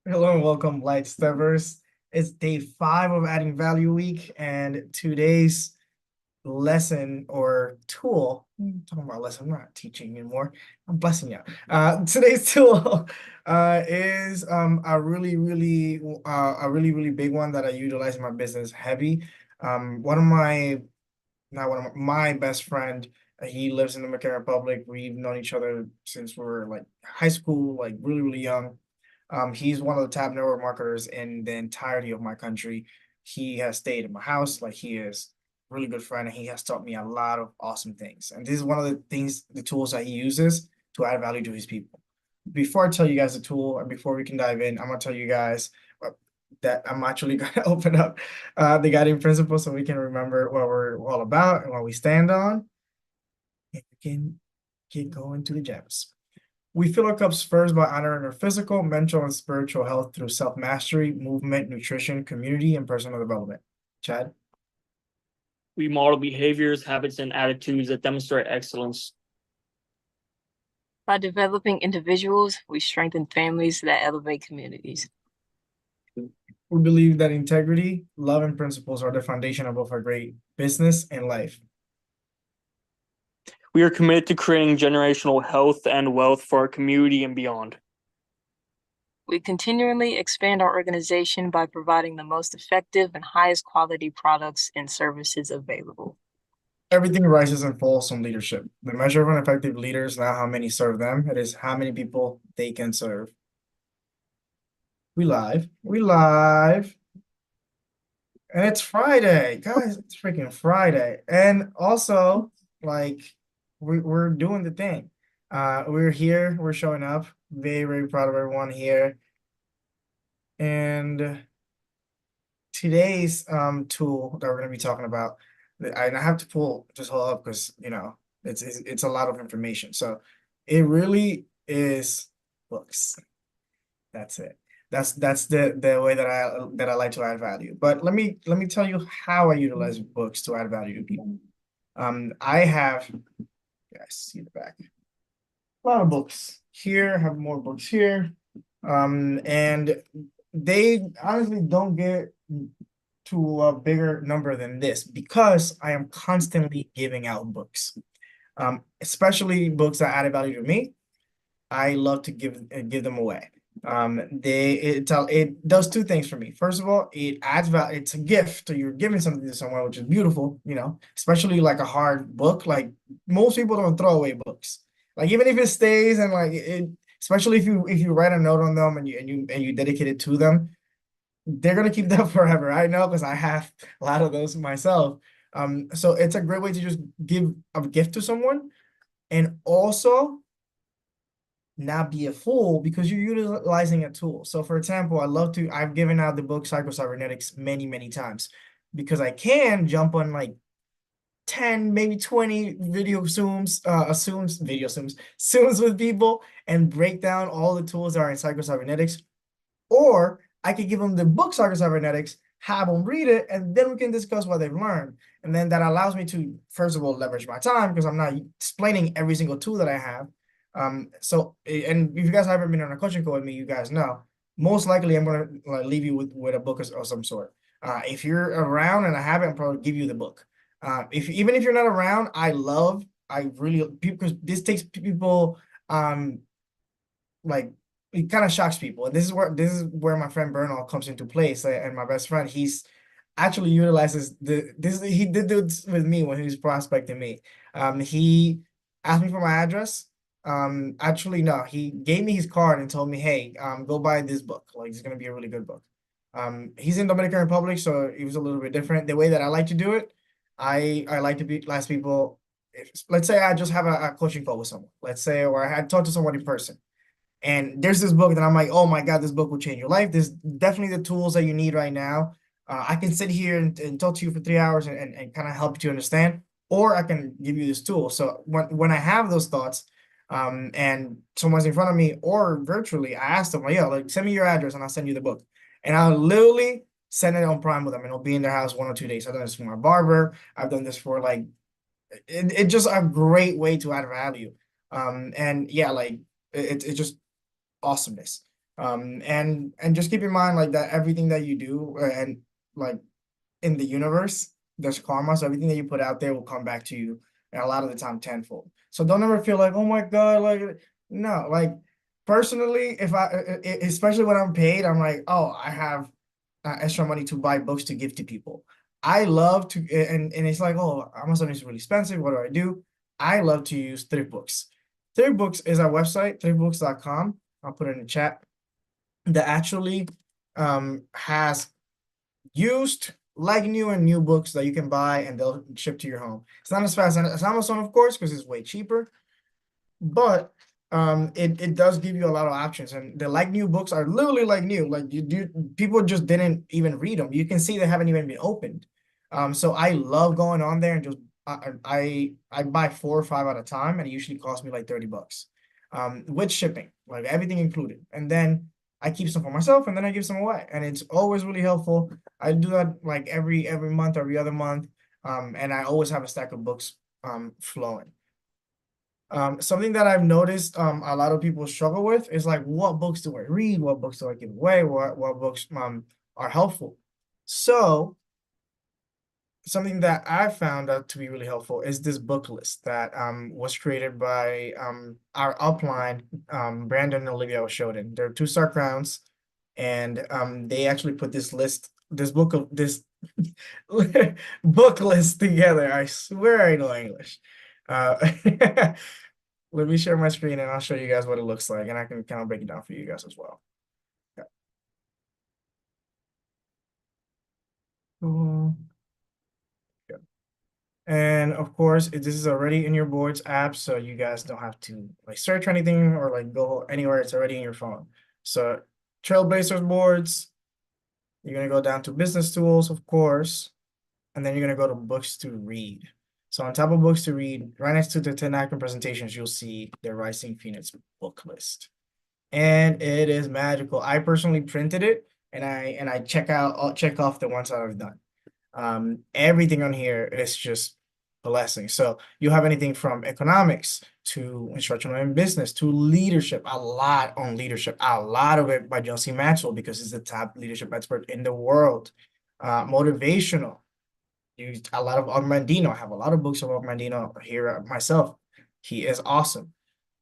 Hello and welcome, Light Steppers. It's day 5 of Adding Value Week, and today's lesson or tool. I'm talking about lesson, I'm not teaching anymore. I'm blessing you. Today's tool is a really big one that I utilize in my business heavy. One of my not one of my best friend. He lives in the Dominican Republic. We've known each other since we were like high school, like really young. He's one of the top network marketers in the entirety of my country. He has stayed in my house, like he is a really good friend, and he has taught me a lot of awesome things. And this is one of the things, the tools that he uses to add value to his people. Before I tell you guys the tool and before we can dive in, I'm gonna tell you guys that I'm actually gonna open up the guiding principle so we can remember what we're all about and what we stand on. And we can get going to the gems. We fill our cups first by honoring our physical, mental, and spiritual health through self-mastery, movement, nutrition, community, and personal development. Chad? We model behaviors, habits, and attitudes that demonstrate excellence. By developing individuals, we strengthen families that elevate communities. We believe that integrity, love, and principles are the foundation of both our great business and life. We are committed to creating generational health and wealth for our community and beyond. We continually expand our organization by providing the most effective and highest quality products and services available. Everything rises and falls on leadership. The measure of an effective leader is not how many serve them, it is how many people they can serve. We live. And it's Friday, guys. It's freaking Friday. And also, like, we're doing the thing. We're here, we're showing up. Very proud of everyone here. And today's tool that we're gonna be talking about, I have to pull just hold up because it's a lot of information. So it really is books. That's it. That's the way that I like to add value. But let me tell you how I utilize books to add value to people. I have, you guys see the back, a lot of books here. I have more books here. And they honestly don't get to a bigger number than this because I am constantly giving out books. Especially books that added value to me. I love to give them away. It does two things for me. First of all, it adds value. It's a gift, so you're giving something to someone, which is beautiful, especially like a hard book. Like most people don't throw away books. Like even if it stays and like it, especially if you write a note on them and you dedicate it to them, they're gonna keep them forever. I know because I have a lot of those myself. So it's a great way to just give a gift to someone, and also not be a fool because you're utilizing a tool. So for example, I've given out the book Psycho-Cybernetics many times because I can jump on like 10, maybe 20 Zooms with people and break down all the tools that are in Psycho-Cybernetics. Or I could give them the book Psycho-Cybernetics, have them read it, and then we can discuss what they've learned. And then that allows me to, first of all, leverage my time because I'm not explaining every single tool that I have. And if you guys haven't been on a coaching call with me, you guys know, most likely I'm gonna leave you with a book of some sort. If you're around and I haven't, I'll probably give you the book. Even if you're not around, I really, because this takes people, like it kind of shocks people. And this is where my friend Bernal comes into place. And my best friend, he's actually utilizes he did this with me when he was prospecting me. He asked me for my address. Actually, no, he gave me his card and told me, hey, go buy this book. Like it's gonna be a really good book. He's in Dominican Republic, so it was a little bit different. The way that I like to do it, I like to ask people, let's say I just have a coaching call with someone, let's say, or I had talked to someone in person. And there's this book that I'm like, oh my God, this book will change your life. There's definitely the tools that you need right now. I can sit here and talk to you for 3 hours and kind of help you understand, or I can give you this tool. So when I have those thoughts, and someone's in front of me or virtually, I ask them, like, yo, like send me your address and I'll send you the book. And I'll literally send it on Prime with them and it'll be in their house 1 or 2 days. I've done this for my barber. I've done this for like, it's just a great way to add value. And yeah, like it's just awesomeness. And just keep in mind like that everything that you do and like in the universe, there's karma. So everything that you put out there will come back to you, and a lot of the time tenfold. So don't ever feel like, oh my God, like no, like personally, if especially when I'm paid, I'm like, oh, I have extra money to buy books to give to people. I love to, and it's like, oh, Amazon is really expensive. What do I do? I love to use Thrift Books. Thrift Books is our website, thriftbooks.com. I'll put it in the chat. That actually has used like new and new books that you can buy and they'll ship to your home. It's not as fast as Amazon, of course, because it's way cheaper, but it does give you a lot of options. And the like new books are literally like new. Like you do, people just didn't even read them. You can see they haven't even been opened. So I love going on there and just I buy 4 or 5 at a time, and it usually costs me like $30 with shipping, like everything included. And then I keep some for myself and then I give some away, and it's always really helpful. I do that like every month, every other month. And I always have a stack of books flowing. Something that I've noticed a lot of people struggle with is like, what books do I read? What books do I give away? What books are helpful? So something that I found out to be really helpful is this book list that was created by our upline, Brandon and Olivia Oshoden. They're 2-star crowns, and they actually put this book list together. I swear I know English. Let me share my screen and I'll show you guys what it looks like, and I can kind of break it down for you guys as well. Yeah. Cool. And of course, this is already in your boards app, so you guys don't have to like search or anything or like go anywhere. It's already in your phone. So Trailblazers boards, you're gonna go down to business tools, of course, and then you're gonna go to books to read. So on top of books to read, right next to the 10 icon presentations, you'll see the Rising Phoenix book list. And it is magical. I personally printed it, and I I'll check off the ones that I've done. Everything on here is just blessing. So you have anything from economics to instructional in business to leadership, a lot on leadership, a lot of it by John C. Maxwell because he's the top leadership expert in the world. Motivational, a lot of Og Mandino. I have a lot of books of Og Mandino here myself. He is awesome.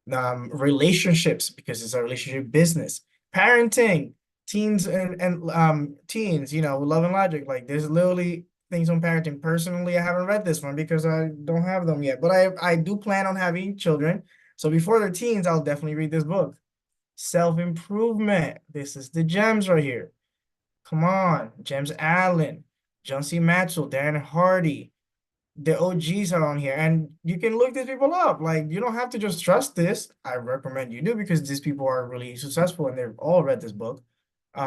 Relationships, because it's a relationship business. Parenting, teens and teens, Love and Logic. Like there's literally things on parenting. Personally, I haven't read this one because I don't have them yet, but I do plan on having children. So before they're teens, I'll definitely read this book. Self-improvement. This is the gems right here. Come on, James Allen, John C. Maxwell, Darren Hardy. The OGs are on here, and you can look these people up. Like you don't have to just trust this. I recommend you do because these people are really successful and they've all read this book,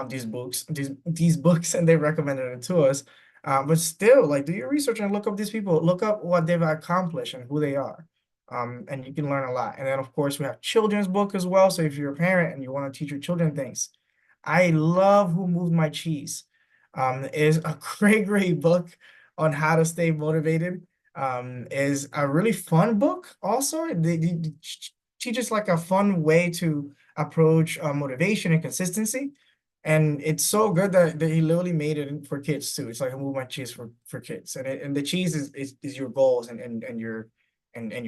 these books, and they recommended it to us. But still, like do your research and look up these people. Look up what they've accomplished and who they are. And you can learn a lot. And then of course we have children's book as well. So if you're a parent and you want to teach your children things, I love Who Moved My Cheese. Is a great book on how to stay motivated. Is a really fun book also. They teaches like a fun way to approach motivation and consistency. And it's so good that he literally made it for kids too. It's like a Move My Cheese for kids. And the cheese is your goals and your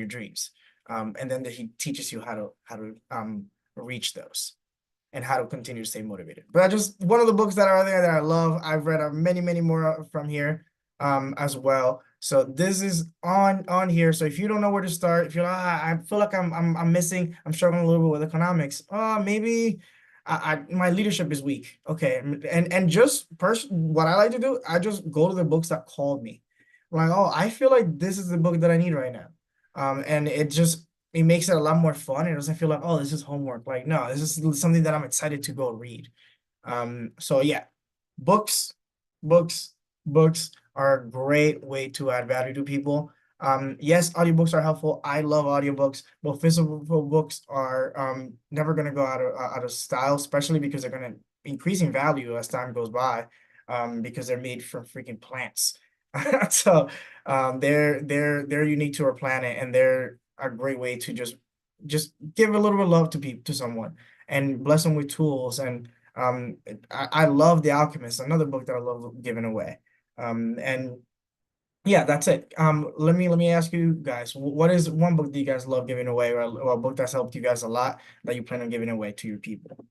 dreams. And then he teaches you how to reach those and how to continue to stay motivated. But I just one of the books that are there that I love. I've read many more from here as well. So this is on here. So if you don't know where to start, if you're like, I feel like I'm missing, I'm struggling a little bit with economics. Maybe my leadership is weak. Okay, and just what I like to do, I just go to the books that called me. Like, oh, I feel like this is the book that I need right now. And it makes it a lot more fun. It doesn't feel like, oh, this is homework. Like, no, this is something that I'm excited to go read. So yeah, books are a great way to add value to people. Yes, audiobooks are helpful. I love audiobooks, but physical books are never going to go out of style, especially because they're going to increase in value as time goes by, because they're made from freaking plants. So they're unique to our planet, and they're a great way to just give a little bit of love to someone. and bless them with tools. And I love The Alchemist, another book that I love giving away. And yeah, that's it. Let me ask you guys, what is one book that you guys love giving away, or a book that's helped you guys a lot that you plan on giving away to your people?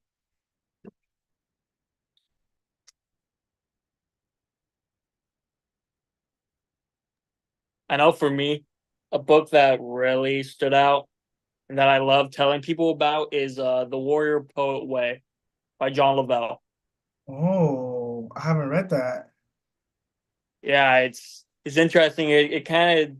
I know for me, a book that really stood out and that I love telling people about is The Warrior Poet Way by John Lavelle. Oh, I haven't read that. Yeah, it's interesting. It kind of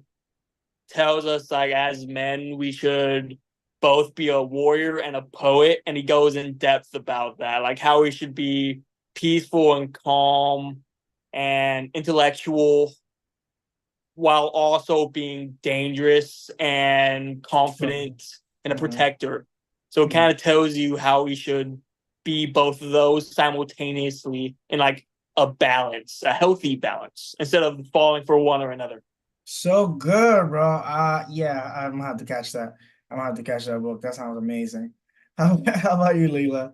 tells us like as men we should both be a warrior and a poet, and he goes in depth about that, like how we should be peaceful and calm and intellectual while also being dangerous and confident and a Mhm. protector. So it kind of tells you how we should be both of those simultaneously in like a balance, a healthy balance, instead of falling for one or another. So good, bro. Yeah, I'm gonna have to catch that. I'm gonna have to catch that book. That sounds amazing. How about you, Leila?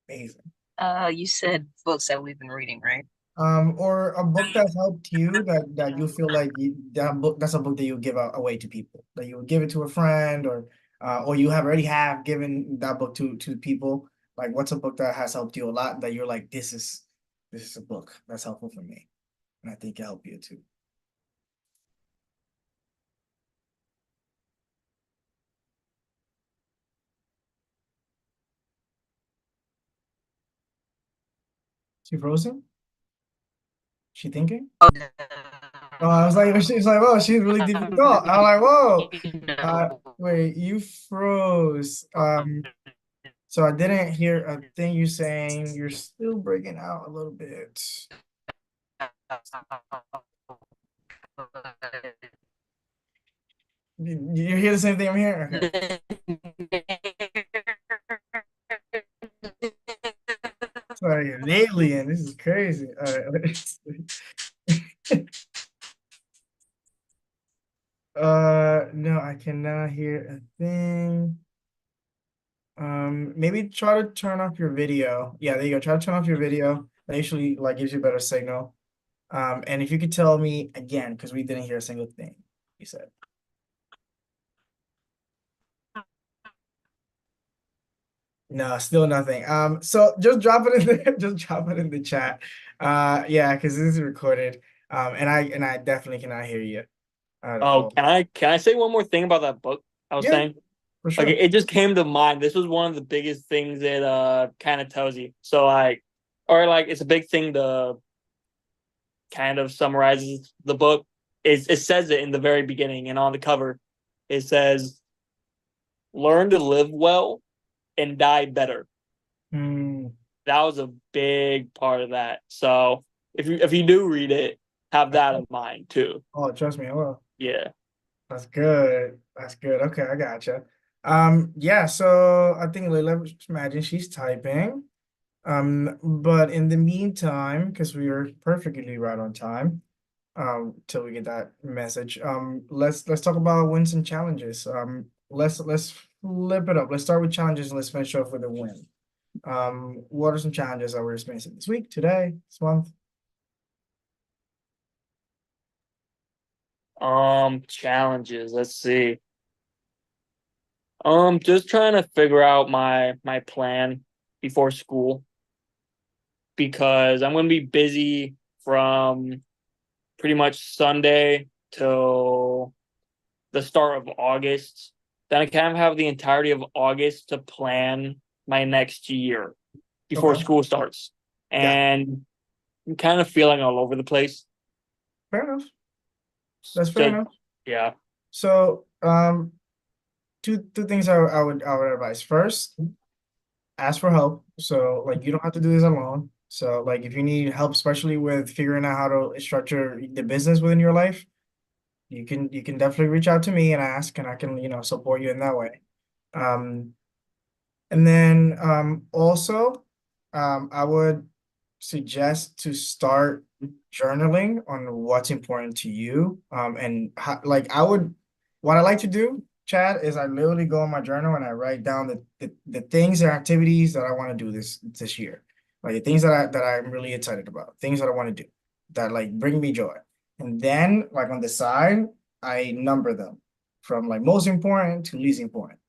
Amazing. You said books that we've been reading, right? Or a book that helped you, that you feel like that's a book that you give away to people, that you would give it to a friend, or you have already have given that book to people. Like, what's a book that has helped you a lot that you're like, this is a book that's helpful for me, and I think it helped you too. She frozen? She thinking? Oh, I was like, she's like, oh, she's really deep in thought. I'm like, whoa. Wait, you froze. So I didn't hear a thing you saying. You're still breaking out a little bit. You hear the same thing I'm hearing? Okay. Sorry, an alien. This is crazy. All right. No, I cannot hear a thing. Maybe try to turn off your video. Yeah, there you go. Try to turn off your video. That usually like gives you a better signal. And if you could tell me again, because we didn't hear a single thing you said. No, still nothing. So just drop it in the just drop it in the chat. Yeah, because this is recorded. And I definitely cannot hear you at Oh, all. can I say one more thing about that book I was Yeah, saying? for Like sure. it just came to mind. This was one of the biggest things it kind of tells you. So like, or like it's a big thing to kind of summarizes the book. It says it in the very beginning and on the cover. It says, "Learn to live well and die better." Mm, That was a big part of that. So if you do read it, have that in mind too. oh, trust me, I will. Yeah. That's good. That's good. Okay, I gotcha. Yeah, so I think Layla, just imagine she's typing. But in the meantime, because we are perfectly right on time, till we get that message. Let's talk about wins and challenges. Let's flip it up. Let's start with challenges and let's finish off with a win. What are some challenges that we're experiencing this week, today, this month? Challenges. Let's see. Just trying to figure out my plan before school because I'm gonna be busy from pretty much Sunday till the start of August. Then I kind of have the entirety of August to plan my next year before Okay, school starts. got And I'm kind of feeling all over the place. fair enough. That's fair Just enough. yeah. So, two things I would advise. First, ask for help. So like you don't have to do this alone. So like if you need help, especially with figuring out how to structure the business within your life, you can definitely reach out to me and ask, and I can, support you in that way. Um, and then also, I would suggest to start journaling on what's important to you. And how, like what I like to do. Chad, is I literally go in my journal and I write down the things and activities that I want to do this year. Like the things that I'm really excited about, things that I want to do that like bring me joy. And then like on the side, I number them from like most important to least important.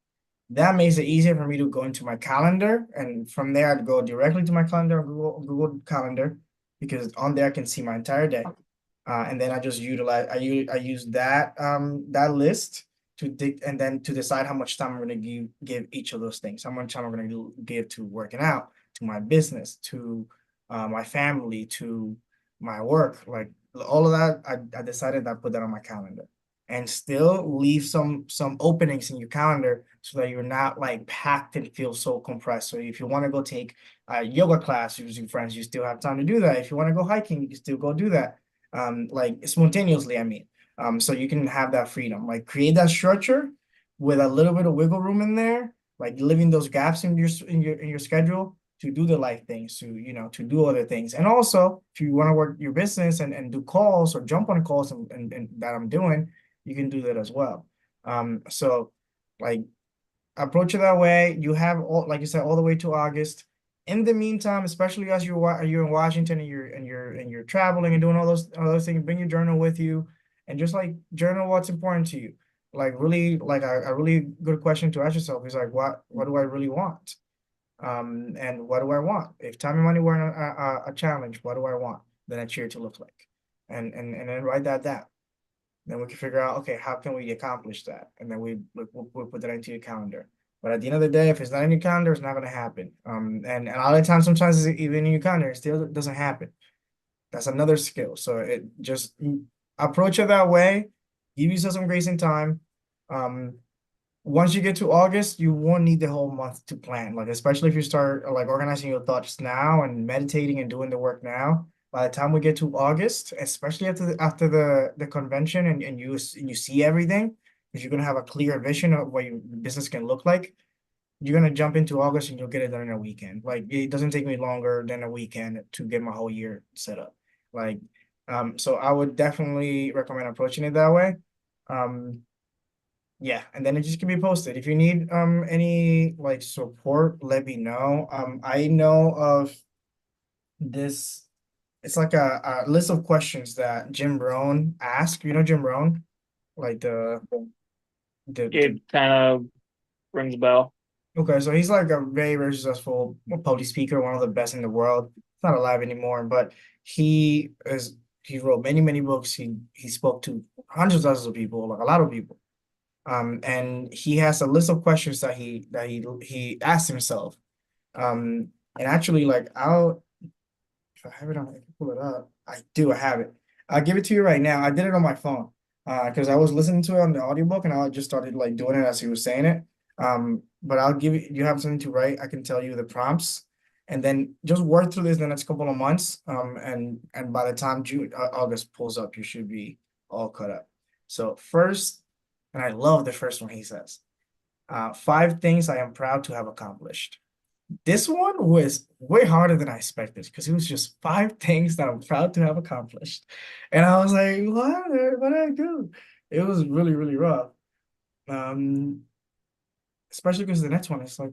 That makes it easier for me to go into my calendar, and from there I'd go directly to my calendar on Google Calendar, because on there I can see my entire day. And then I just utilize I use that list to and then to decide how much time I'm going to give each of those things. How much time I'm going to give to working out, to my business, to my family, to my work. Like all of that, I decided I put that on my calendar, and still leave some openings in your calendar so that you're not like packed and feel so compressed. So if you want to go take a yoga class using friends, you still have time to do that. If you want to go hiking, you can still go do that. Like spontaneously, I mean. So you can have that freedom, like create that structure with a little bit of wiggle room in there, like leaving those gaps in your schedule to do the life things, to do other things. And also, if you want to work your business and do calls or jump on calls and that I'm doing, you can do that as well. So like approach it that way. You have all, like you said, all the way to August. In the meantime, especially as you're in Washington and you're traveling and doing all those things, bring your journal with you and just like journal what's important to you. Like really, like a really good question to ask yourself is like, what do I really want? And what do I want? If time and money were a challenge, what do I want the next year to look like? And then write that down. Then we can figure out, okay, how can we accomplish that? And then we'll put that into your calendar. But at the end of the day, if it's not in your calendar, it's not going to happen. And a lot of times, sometimes it's even in your calendar, it still doesn't happen. That's another skill. So it just approach it that way. Give yourself some grace and time. Once you get to August, you won't need the whole month to plan. Like especially if you start like organizing your thoughts now and meditating and doing the work now. By the time we get to August, especially after the convention and you see everything, because you're gonna have a clear vision of what your business can look like, you're gonna jump into August and you'll get it done in a weekend. Like it doesn't take me longer than a weekend to get my whole year set up. Like, so I would definitely recommend approaching it that way. Um, yeah, and then it just can be posted. If you need any like support, let me know. I know of this, it's like a list of questions that Jim Rohn asked. You know Jim Rohn? Like the It kind of rings a bell. okay, so he's like a very, very successful public speaker, one of the best in the world. He's not alive anymore, but he wrote many, many books. He spoke to hundreds of thousands of people, like a lot of people. And he has a list of questions that he asked himself. And actually, like if I have it on, I can pull it up. I have it. I'll give it to you right now. I did it on my phone, because I was listening to it on the audiobook and I just started like doing it as he was saying it. But I'll give you have something to write. I can tell you the prompts, and then just work through this the next couple of months. And by the time August pulls up, you should be all caught up. So first, and I love the first one he says, 5 things I am proud to have accomplished. This one was way harder than I expected because it was just 5 things that I'm proud to have accomplished. And I was like, what did I do? It was really, really rough. Um, Especially because the next one is like,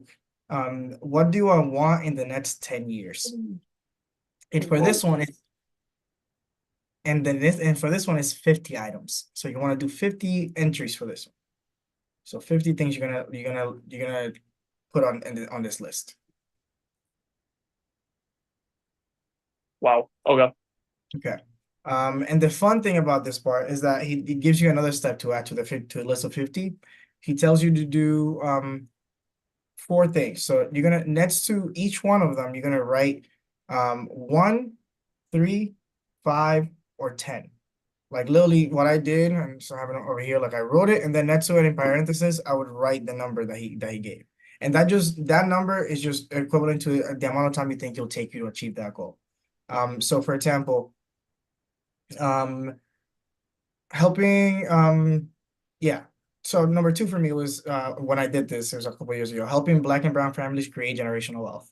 what do I want in the next 10 years? And for this one, for this one is 50 items. So you want to do 50 entries for this one. So 50 things you're gonna put on this list. Wow. Okay. Okay. And the fun thing about this part is that he gives you another step to add to the list of 50. He tells you to do 4 things. So you're gonna next to each one of them, you're gonna write 1, 3, 5, or 10. Like literally what I did, and so I have it over here, like I wrote it, and then next to it in parentheses, I would write the number that he gave. And that number is just equivalent to the amount of time you think it'll take you to achieve that goal. So for example, um, helping, yeah. So number 2 for me was when I did this, it was a couple years ago, helping Black and brown families create generational wealth.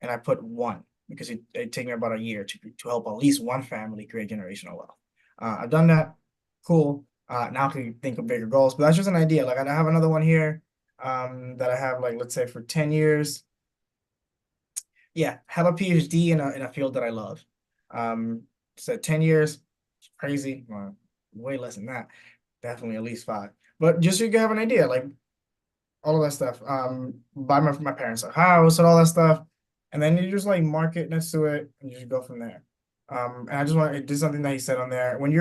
And I put 1 because it took me about a year to help at least one family create generational wealth. I've done that. Cool. Now I can think of bigger goals, but that's just an idea. Like I have another one here, that I have, like, let's say for 10 years. Yeah, have a PhD in a field that I love. So 10 years, crazy. Well, way less than that. Definitely at least 5. But just so you can have an idea, like all of that stuff. Buy my parents a house and all that stuff. And then you just like mark it next to it and you just go from there. And I just want to do something that he said on there. When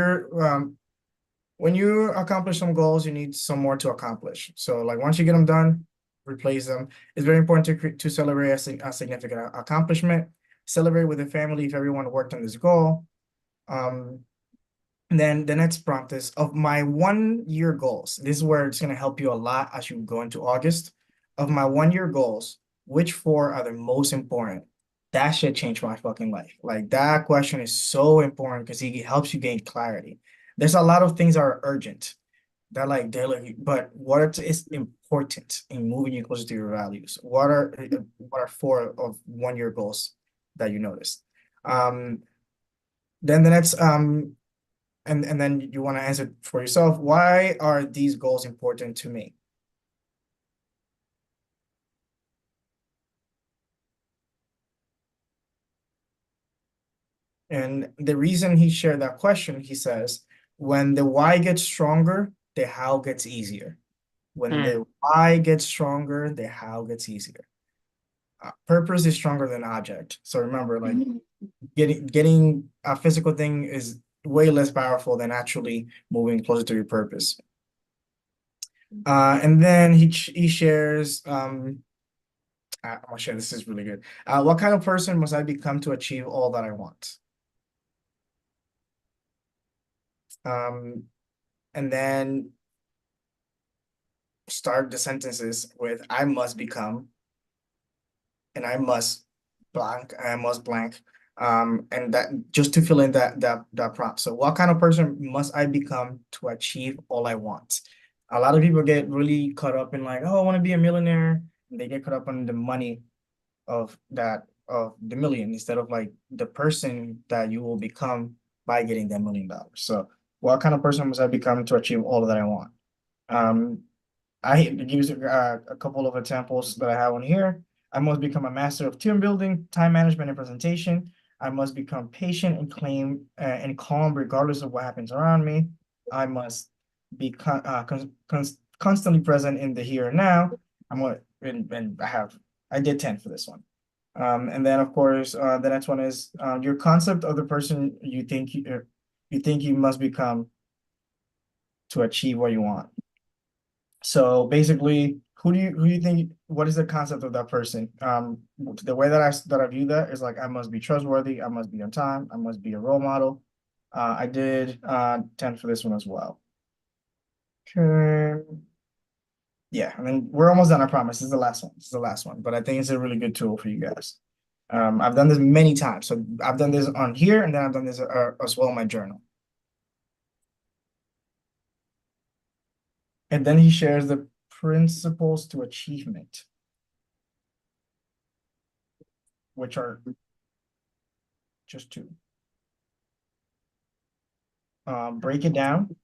you accomplish some goals, you need some more to accomplish. So like once you get them done, replace them. It's very important to celebrate a significant accomplishment. Celebrate with the family if everyone worked on this goal. And then the next prompt is of my 1 year goals. This is where it's gonna help you a lot as you go into August. Of my 1 year goals, which 4 are the most important? That should change my fucking life. Like that question is so important because it helps you gain clarity. There's a lot of things that are urgent that like daily, but is important in moving you closer to your values? What are 4 of 1 year goals that you noticed? Then the next and then you want to answer for yourself, why are these goals important to me? And the reason he shared that question, he says, when the why gets stronger, the how gets easier. When the why gets stronger, the how gets easier. Purpose is stronger than object. So remember, like getting a physical thing is way less powerful than actually moving closer to your purpose. And then he shares, I'm gonna share, this is really good. What kind of person must I become to achieve all that I want? And then start the sentences with I must become, and I must blank, I must blank. And that just to fill in that prompt. So what kind of person must I become to achieve all I want? A lot of people get really caught up in like, oh, I want to be a millionaire. And they get caught up on the money of the million instead of like the person that you will become by getting that $1,000,000. So what kind of person must I become to achieve all that I want? I use a couple of examples that I have on here. I must become a master of team building, time management, and presentation. I must become patient and calm regardless of what happens around me. I must be constantly present in the here and now. And I did 10 for this one. And then of course, the next one is your concept of the person you think you must become to achieve what you want. So basically, who do you think, what is the concept of that person? The way that I view that is like I must be trustworthy, I must be on time, I must be a role model. I did 10 for this one as well. Okay. Yeah, I mean we're almost done, I promise. This is the last one. This is the last one, but I think it's a really good tool for you guys. I've done this many times. So I've done this on here, and then I've done this as well in my journal. And then he shares the principles to achievement, which are just 2. Break it down.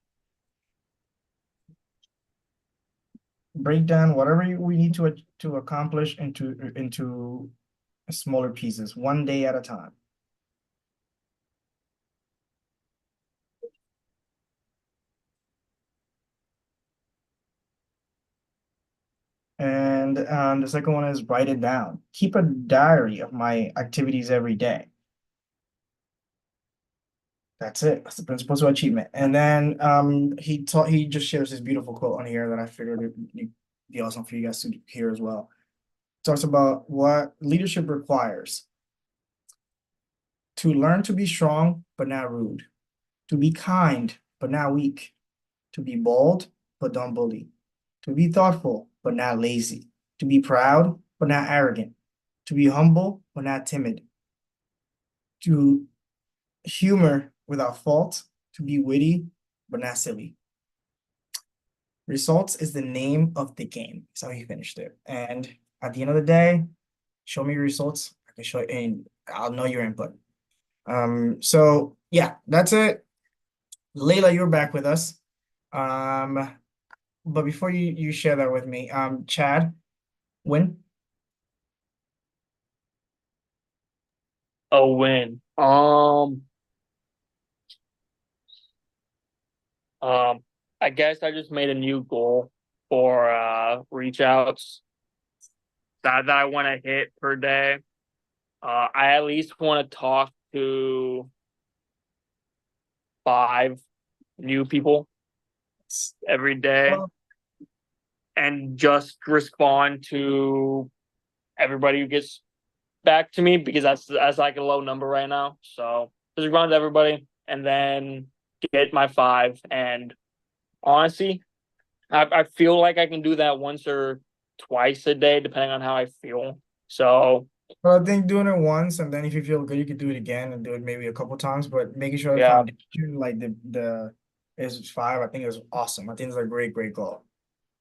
Break down whatever we need to accomplish into smaller pieces, one day at a time. And the second one is write it down. Keep a diary of my activities every day. That's it. That's the principles of achievement. And then he just shares this beautiful quote on here that I figured it'd be awesome for you guys to hear as well. Talks about what leadership requires: to learn to be strong but not rude, to be kind but not weak, to be bold but don't bully, to be thoughtful but not lazy, to be proud but not arrogant, to be humble but not timid, to humor without fault, to be witty but not silly. Results is the name of the game. That's how he finished it. And at the end of the day, show me your results. I can show you, and I'll know your input. So yeah, that's it. Layla, you're back with us. Um, but before you share that with me, Chad, win. A win. I guess I just made a new goal for reach outs that I want to hit per day. I at least want to talk to 5 new people every day Well, and just respond to everybody who gets back to me because that's like a low number right now. So just respond to everybody and then get my 5. And honestly, I feel like I can do that once or twice a day, depending on how I feel. So well, I think doing it once and then if you feel good, you could do it again and do it maybe a couple times, but making sure the yeah, foundation, like the is 5, I think is awesome. I think it's a great goal.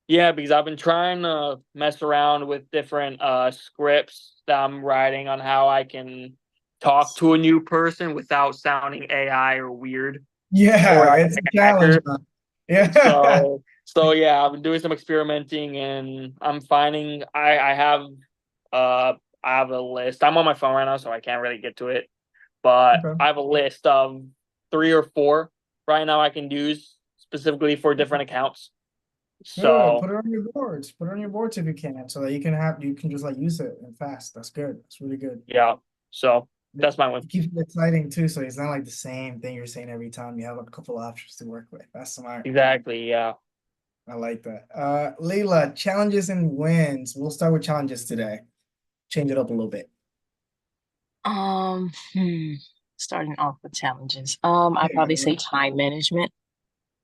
yeah, because I've been trying to mess around with different scripts that I'm writing on how I can talk to a new person without sounding AI or weird or Yeah, like it's a a challenge, hacker. man. Yeah. So yeah, I've been doing some experimenting and I'm finding I have a list. I'm on my phone right now, so I can't really get to it. But Okay. I have a list of 3 or 4 right now I can use specifically for different accounts. Good. So Put it on your boards. Put it on your boards if you can, so that you can just like use it and fast. That's good. That's really good. yeah. So It that's my win. keeps it exciting too, so it's not like the same thing you're saying every time. You have a couple options to work with. That's smart. Exactly. Yeah. I like that. Leila, challenges and wins. We'll start with challenges today. Change it up a little bit. Um, hmm, Starting off with challenges. I'd Yeah. probably say time management.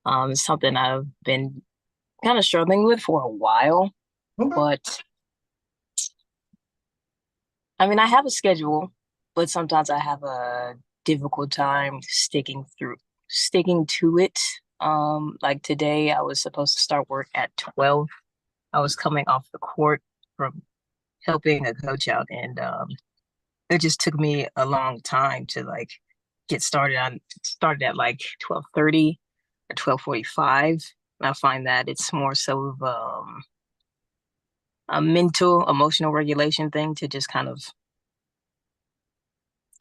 It's something I've been kind of struggling with for a while, Okay. but I mean, I have a schedule, but sometimes I have a difficult time sticking to it. Like today, I was supposed to start work at 12. I was coming off the court from helping a coach out, and it just took me a long time to like get started. On started at like 12:30 or 12:45. And I find that it's more so of a mental, emotional regulation thing to just kind of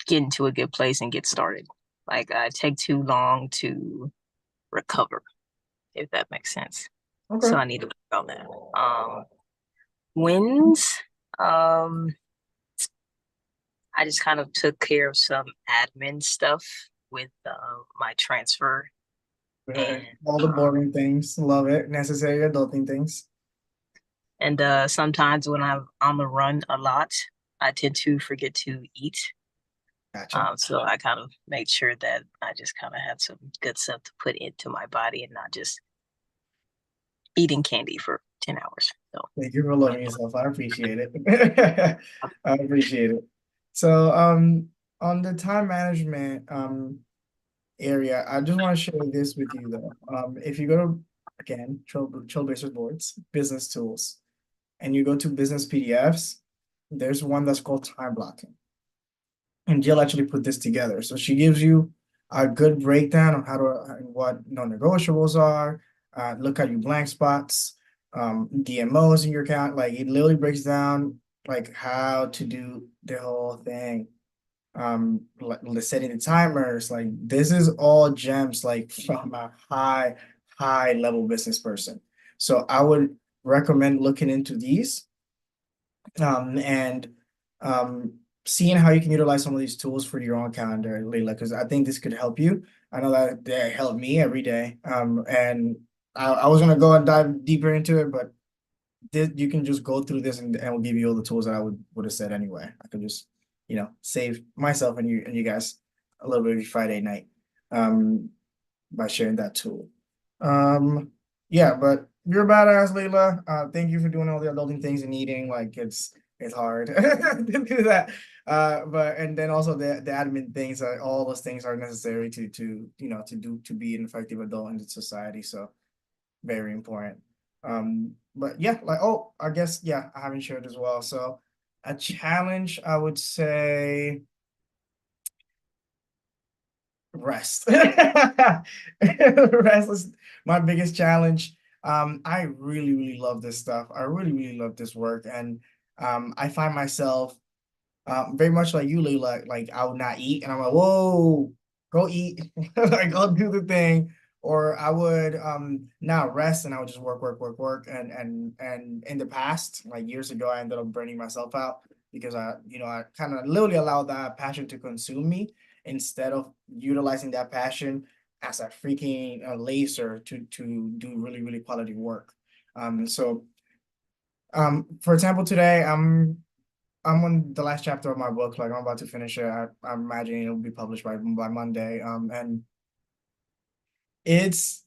get into a good place and get started. Like I take too long to recover, if that makes sense. Okay. So I need to work on that. Wins. Um, I just kind of took care of some admin stuff with my transfer, and Right. All the boring things. Love it. Necessary adulting things. sometimes when I'm on the run a lot, I tend to forget to eat. Gotcha. So I kind of made sure that I just kind of had some good stuff to put into my body and not just eating candy for 10 hours. So, Thank you for loving yourself. I appreciate it. I appreciate it. So, on the time management area, I just want to share this with you though. If you go to again Trailblazer boards, business tools, and you go to business PDFs, there's one that's called time blocking. And Jill actually put this together. So she gives you a good breakdown on how to what non-negotiables are, look at your blank spots, DMOs in your account. Like it literally breaks down like how to do the whole thing. Like setting the timers, like this is all gems like from a high level business person. So I would recommend looking into these and um, seeing how you can utilize some of these tools for your own calendar, Leila, because I think this could help you. I know that they help me every day. And I was gonna go and dive deeper into it, but this, you can just go through this and we'll give you all the tools that I would have said anyway. I could just, save myself and you guys a little bit of Friday night by sharing that tool. Yeah, but you're a badass, Leila. Thank you for doing all the adulting things and eating. Like it's hard to do that. But and then also the admin things, all those things are necessary to be an effective adult in the society. So very important. But yeah, like I guess yeah, I haven't shared as well. So a challenge, I would say Rest. Rest is my biggest challenge. I really, really love this stuff. I really, really love this work, and I find myself very much like you, Leila. Like I would not eat, and I'm like, whoa, go eat, like go do the thing. Or I would now rest, and I would just work, work, work, work. And in the past, like years ago, I ended up burning myself out because I kind of literally allowed that passion to consume me instead of utilizing that passion as a freaking laser to do really, really quality work. So for example, today I'm on the last chapter of my book. Like I'm about to finish it. I'm imagining it'll be published by Monday. And it's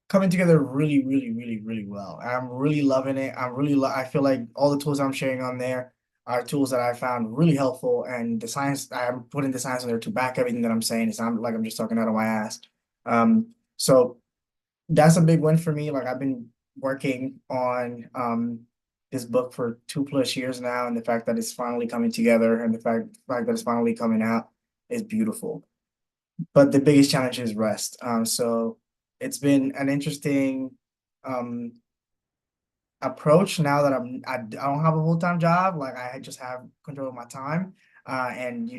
coming together really, really, really, really well. I'm really loving it. I feel like all the tools I'm sharing on there are tools that I found really helpful, and the science I'm putting the science on there to back everything that I'm saying. It's not like I'm just talking out of my ass. So that's a big win for me. Like I've been working on this book for 2+ years now, and the fact that it's finally coming together and the fact that it's finally coming out is beautiful. But the biggest challenge is rest. So it's been an interesting um approach now that I don't have a full-time job. Like I just have control of my time. And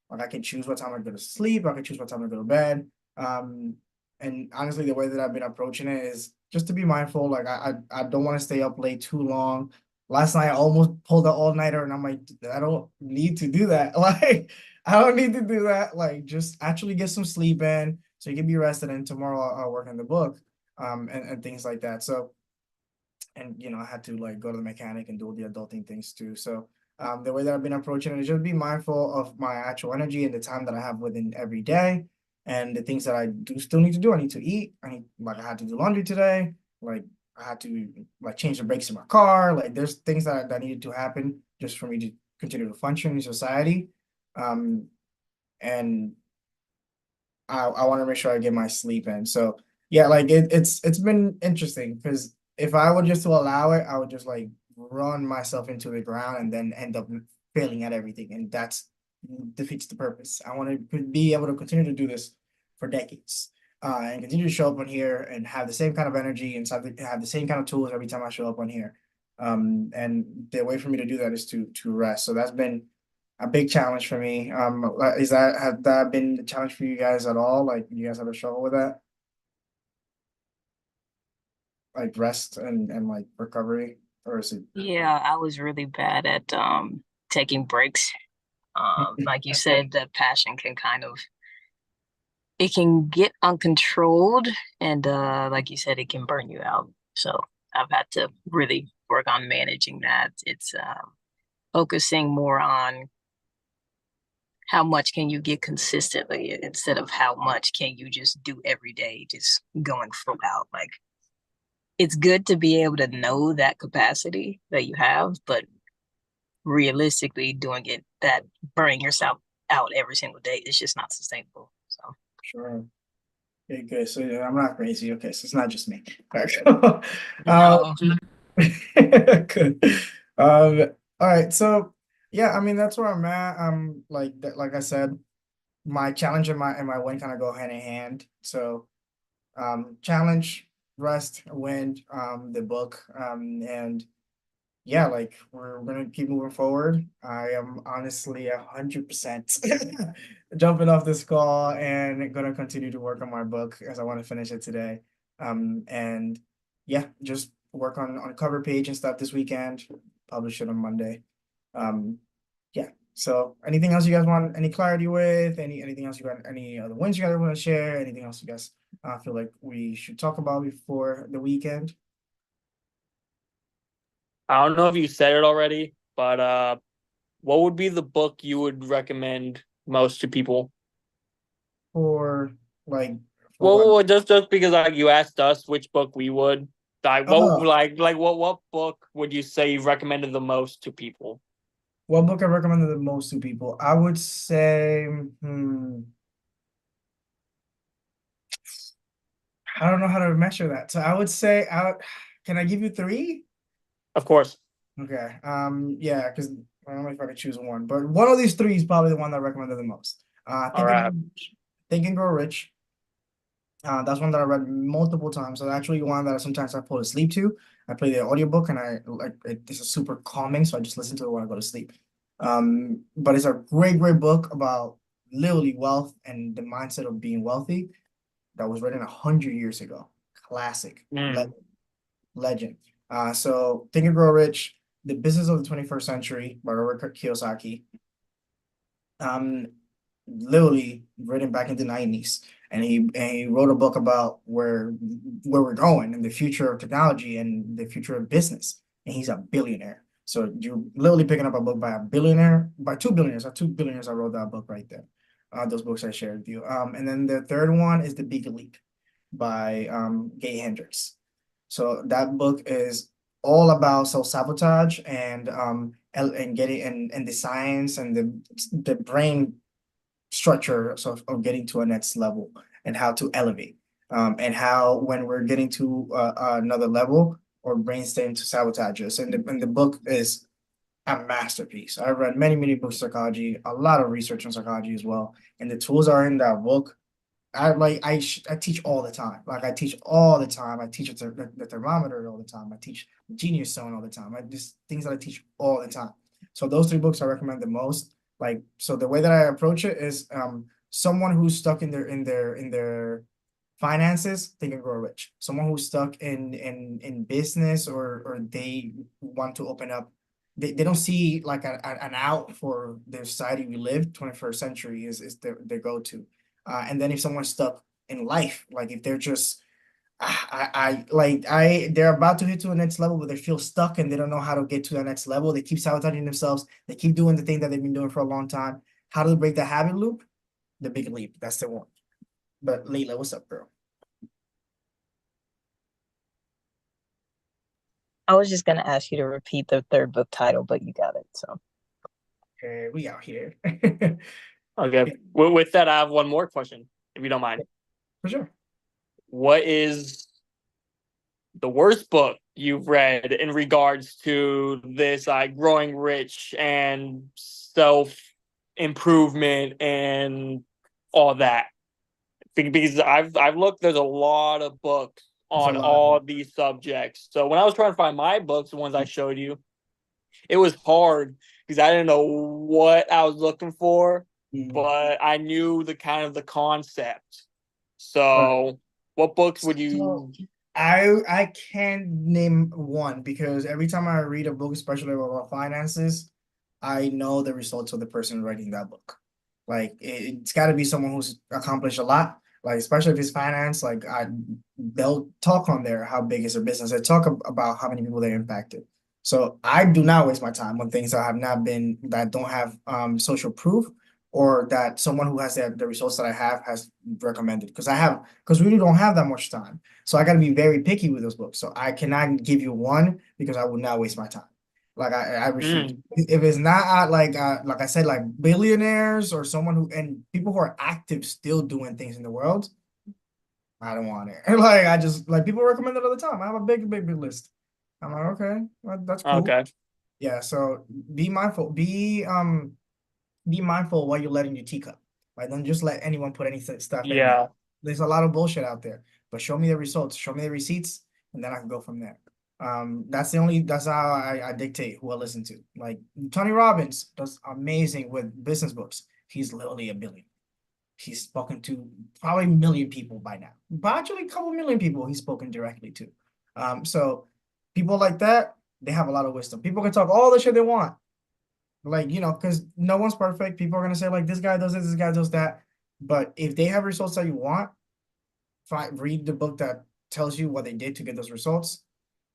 like I can choose what time I go to sleep, I can choose what time I go to bed. And honestly, the way that I've been approaching it is just to be mindful. Like I don't want to stay up late too long. Last night I almost pulled an all-nighter, and I'm like, I don't need to do that. Like I don't need to do that. Like just actually get some sleep in so you can be rested, and tomorrow I'll work on the book and things like that. So and I had to like go to the mechanic and do all the adulting things too. So the way that I've been approaching it is just be mindful of my actual energy and the time that I have within every day, and the things that I do still need to do. I need to eat. I had to do laundry today. Like I had to like change the brakes in my car. Like there's things that needed to happen just for me to continue to function in society. Um, and I want to make sure I get my sleep in. So yeah, like it's been interesting because if I were just to allow it, I would just like run myself into the ground and then end up failing at everything, and that's defeats the purpose. I want to be able to continue to do this for decades, and continue to show up on here and have the same kind of energy and have the same kind of tools every time I show up on here. And the way for me to do that is to rest. So that's been a big challenge for me. Has that been a challenge for you guys at all? Like, you guys ever struggle with that? Like rest and like recovery, or is it? Yeah, I was really bad at taking breaks. Like you said, the passion can kind of it can get uncontrolled, and like you said, it can burn you out. So I've had to really work on managing that. It's focusing more on how much can you get consistently instead of how much can you just do every day, just going full out. Like it's good to be able to know that capacity that you have, but realistically doing it that burning yourself out every single day is just not sustainable. So Sure. Okay, good. So yeah, I'm not crazy. Okay, so it's not just me. Um, no. good. All right. So yeah, I mean that's where I'm at. Like that, like I said, my challenge and my win kind of go hand in hand. So challenge, rest, win, the book, and yeah, like we're gonna keep moving forward. I am honestly 100% jumping off this call and gonna continue to work on my book as I want to finish it today. And yeah, just work on cover page and stuff this weekend. Publish it on Monday. Yeah. So anything else you guys want any clarity with? Anything else you got? Any other wins you guys want to share? Anything else you guys feel like we should talk about before the weekend? I don't know if you said it already, but what would be the book you would recommend most to people? For like for what? Well, just because like you asked us which book we would like, Oh, what book would you say you recommended the most to people? what book I recommended the most to people? I would say, I don't know how to measure that. So I would say, can I give you three? Of course. Okay. Yeah, because I don't know if I could choose one, but one of these three is probably the one that I recommended the most. All right. Think and Grow Rich. That's one that I read multiple times. So actually one that sometimes I fall asleep to. I play the audiobook and I like it's a super calming, so I just listen to it when I go to sleep. But it's a great, great book about literally wealth and the mindset of being wealthy that was written 100 years ago. Classic, Mm. legend. So Think and Grow Rich, The Business of the 21st Century by Robert Kiyosaki. Um, literally written back in the 90s. And he wrote a book about where we're going and the future of technology and the future of business. And he's a billionaire. So you're literally picking up a book by a billionaire, by two billionaires. Two billionaires. I wrote that book right there. Those books I shared with you. And then the third one is The Big Leap by Gay Hendricks. So that book is all about self-sabotage and getting and the science and the brain structure of getting to a next level and how to elevate. And how when we're getting to another level, our brains tend to sabotage us. And the book is a masterpiece. I've read many, many books on psychology, a lot of research on psychology as well. And the tools are in that book. I teach all the time. Like I teach all the time. I teach the thermometer all the time. I teach Genius Zone all the time. I just things that I teach all the time. So those three books I recommend the most. Like so the way that I approach it is someone who's stuck in their finances, Think and Grow Rich. Someone who's stuck in business or they want to open up. They don't see like an out for the society we live. 21st century is their go-to. And then if someone's stuck in life, like if they're just, they're about to hit to the next level, but they feel stuck and they don't know how to get to the next level. They keep sabotaging themselves. They keep doing the thing that they've been doing for a long time. How to break the habit loop? The Big Leap. That's the one. But Leila, what's up, girl? I was just gonna ask you to repeat the third book title, but you got it. So Okay, we out here. Okay. Yeah, With that, I have one more question, if you don't mind. for sure. What is the worst book you've read in regards to this like growing rich and self improvement and all that? Because I've looked, there's a lot of books It's a on lot of all them. these subjects. So when I was trying to find my books, the ones I showed you, it was hard because I didn't know what I was looking for, Mhm. but I knew the kind of the concept. Right. So what books would So you I can't name one because every time I read a book, especially about finances, I know the results of the person writing that book. Like it's got to be someone who's accomplished a lot. Like especially if it's finance, they'll talk on there how big is their business. They talk about how many people they impacted. So I do not waste my time on things that don't have social proof or that someone who has the results that I have has recommended because we really don't have that much time. So I got to be very picky with those books. So I cannot give you one because I would not waste my time. Like I refuse. mm, If it's not like I said, like billionaires or someone who and people who are active still doing things in the world, I don't want it. Like I just like people recommend it all the time. I have a big, big, big list. I'm like, okay, well, that's cool. okay. Yeah. So be mindful. Be mindful what you let in your teacup. Like don't just let anyone put any stuff in there. Yeah. There's a lot of bullshit out there. But show me the results, show me the receipts, and then I can go from there. That's how I dictate who I listen to. Like Tony Robbins does amazing with business books. He's literally a billion. He's spoken to probably a million people by now, but actually a couple million people he's spoken directly to. So people like that, they have a lot of wisdom. People can talk all the shit they want, like because no one's perfect. People are gonna say like this guy does this guy does that, but if they have results that you want, read the book that tells you what they did to get those results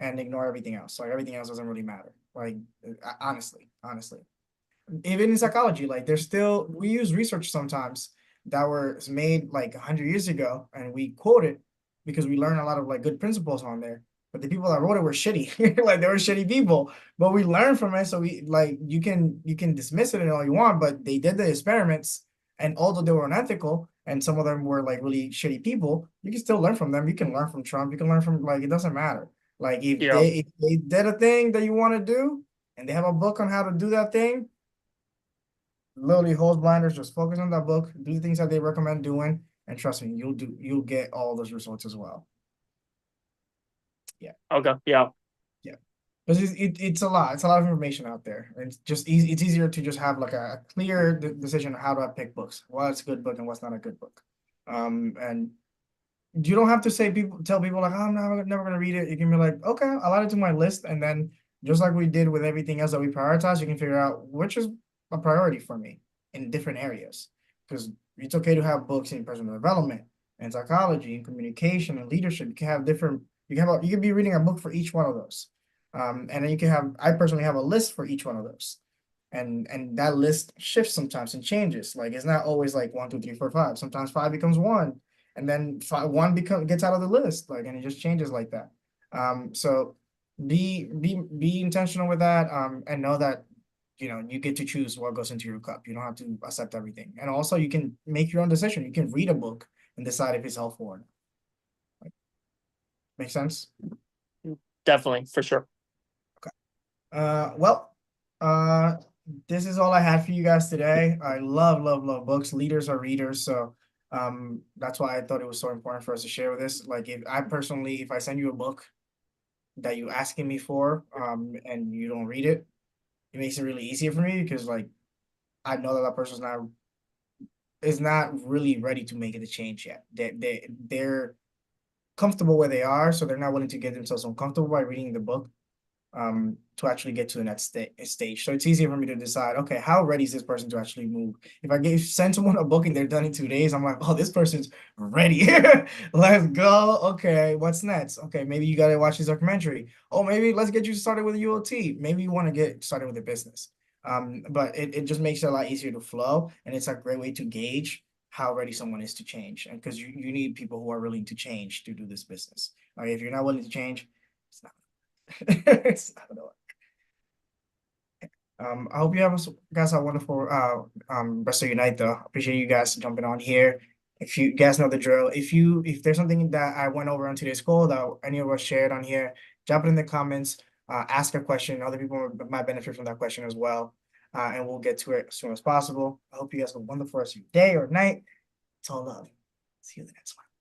and ignore everything else. Like everything else doesn't really matter. Like honestly, even in psychology, like there's still we use research sometimes that was made like 100 years ago and we quote it because we learn a lot of like good principles on there. But the people that wrote it were shitty. Like they were shitty people. But we learn from it. So we like you can dismiss it and all you want, but they did the experiments and although they were unethical and some of them were like really shitty people, you can still learn from them. You can learn from Trump. You can learn from like it doesn't matter. Like Yeah. if they did a thing that you want to do and they have a book on how to do that thing, literally hold blinders, just focus on that book, do the things that they recommend doing, and trust me, you'll get all those results as well. Okay. Yeah. Because it's a lot. It's a lot of information out there. And it's just easy. It's easier to just have like a clear decision on how do I pick books, what's a good book and what's not a good book. And you don't have to tell people like, oh, I'm never gonna read it. You can be like, okay, I'll add it to my list, and then just like we did with everything else that we prioritize, you can figure out which is a priority for me in different areas. Because it's okay to have books in personal development and psychology and communication and leadership. You can have different. You can be reading a book for each one of those. And then you can have. I personally have a list for each one of those, and that list shifts sometimes and changes. Like it's not always like 1, 2, 3, 4, 5. Sometimes 5 becomes 1, and then one gets out of the list, like, and it just changes like that. So be intentional with that, and know that you get to choose what goes into your cup. You don't have to accept everything, and also you can make your own decision. You can read a book and decide if it's helpful or not. Like, make sense? Definitely, for sure. Well, this is all I had for you guys today. I love books. Leaders are readers, so that's why I thought it was so important for us to share with this. Like, if I send you a book that you asking me for, and you don't read it, it makes it really easier for me because like I know that person's not really ready to make it a change yet. They're comfortable where they are, so they're not willing to get themselves uncomfortable by reading the book to actually get to the next stage. So it's easier for me to decide, okay, how ready is this person to actually move? If I send someone a book and they're done in 2 days, I'm like, oh, this person's ready. Let's go. Okay, what's next? Okay, maybe you got to watch this documentary. Oh, maybe let's get you started with a ULT. Maybe you want to get started with a business. But it just makes it a lot easier to flow, and it's a great way to gauge how ready someone is to change. And because you need people who are willing to change to do this business. Like if you're not willing to change, it's not it's not gonna work. I hope you guys have a wonderful rest of your night though. Appreciate you guys jumping on here. If you guys know the drill, if there's something that I went over on today's call that any of us shared on here, drop it in the comments, ask a question. Other people might benefit from that question as well. And we'll get to it as soon as possible. I hope you guys have a wonderful rest of your day or night. It's all love. See you in the next one.